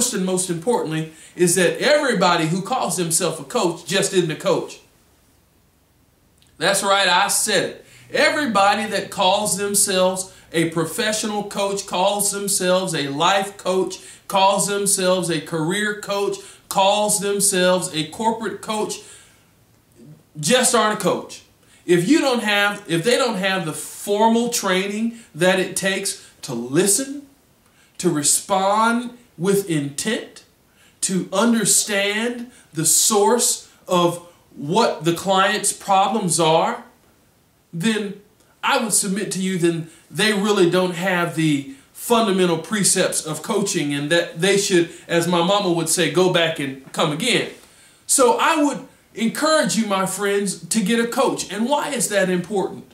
First and most importantly is that everybody who calls himself a coach just isn't a coach. That's right, I said it. Everybody that calls themselves a professional coach, calls themselves a life coach, calls themselves a career coach, calls themselves a corporate coach, just aren't a coach. If they don't have the formal training that it takes to listen, to respond with intent, to understand the source of what the client's problems are, then I would submit to you then they really don't have the fundamental precepts of coaching, and that they should, as my mama would say, go back and come again. So I would encourage you, my friends, to get a coach. And why is that important?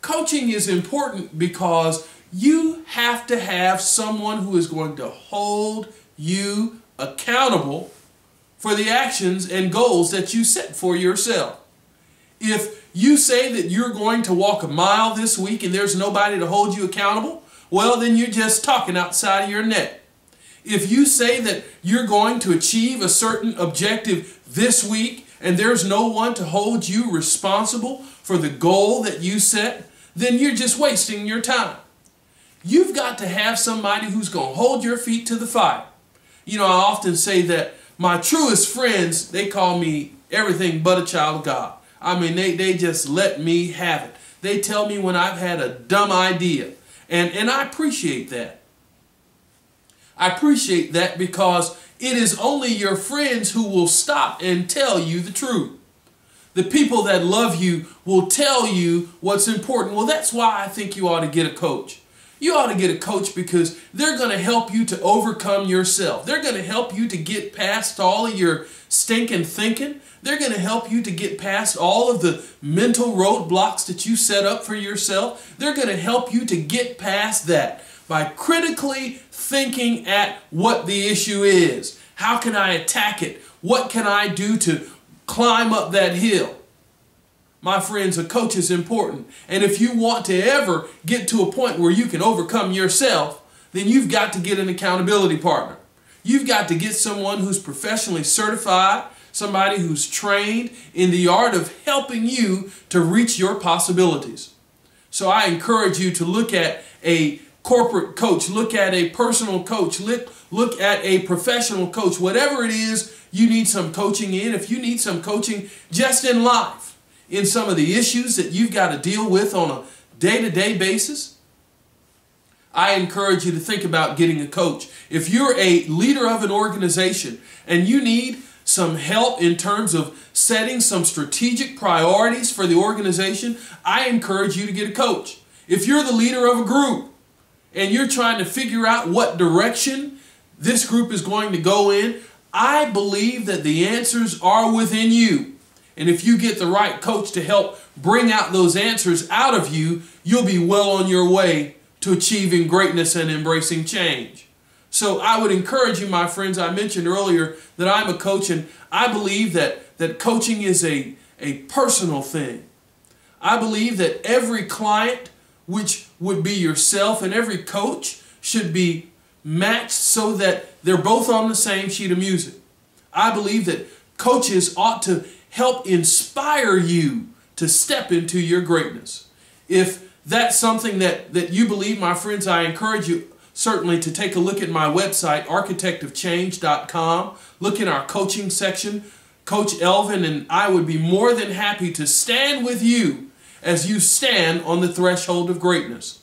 Coaching is important because you have to have someone who is going to hold you accountable for the actions and goals that you set for yourself. If you say that you're going to walk a mile this week and there's nobody to hold you accountable, well, then you're just talking outside of your neck. If you say that you're going to achieve a certain objective this week and there's no one to hold you responsible for the goal that you set, then you're just wasting your time. You've got to have somebody who's going to hold your feet to the fire. You know, I often say that my truest friends, they call me everything but a child of God. I mean, they just let me have it. They tell me when I've had a dumb idea. And I appreciate that. I appreciate that because it is only your friends who will stop and tell you the truth. The people that love you will tell you what's important. Well, that's why I think you ought to get a coach. You ought to get a coach because they're going to help you to overcome yourself. They're going to help you to get past all of your stinking thinking. They're going to help you to get past all of the mental roadblocks that you set up for yourself. They're going to help you to get past that by critically thinking at what the issue is. How can I attack it? What can I do to climb up that hill? My friends, a coach is important. And if you want to ever get to a point where you can overcome yourself, then you've got to get an accountability partner. You've got to get someone who's professionally certified, somebody who's trained in the art of helping you to reach your possibilities. So I encourage you to look at a corporate coach, look at a personal coach, look at a professional coach, whatever it is you need some coaching in. If you need some coaching just in life, in some of the issues that you've got to deal with on a day-to-day basis, I encourage you to think about getting a coach. If you're a leader of an organization and you need some help in terms of setting some strategic priorities for the organization, I encourage you to get a coach. If you're the leader of a group and you're trying to figure out what direction this group is going to go in, I believe that the answers are within you. And if you get the right coach to help bring out those answers out of you, you'll be well on your way to achieving greatness and embracing change. So I would encourage you, my friends, I mentioned earlier that I'm a coach, and I believe that coaching is a personal thing. I believe that every client, which would be yourself, and every coach should be matched so that they're both on the same sheet of music. I believe that coaches ought to help inspire you to step into your greatness. If that's something that you believe, my friends, I encourage you certainly to take a look at my website, architectofchange.com. Look in our coaching section. Coach Elvin and I would be more than happy to stand with you as you stand on the threshold of greatness.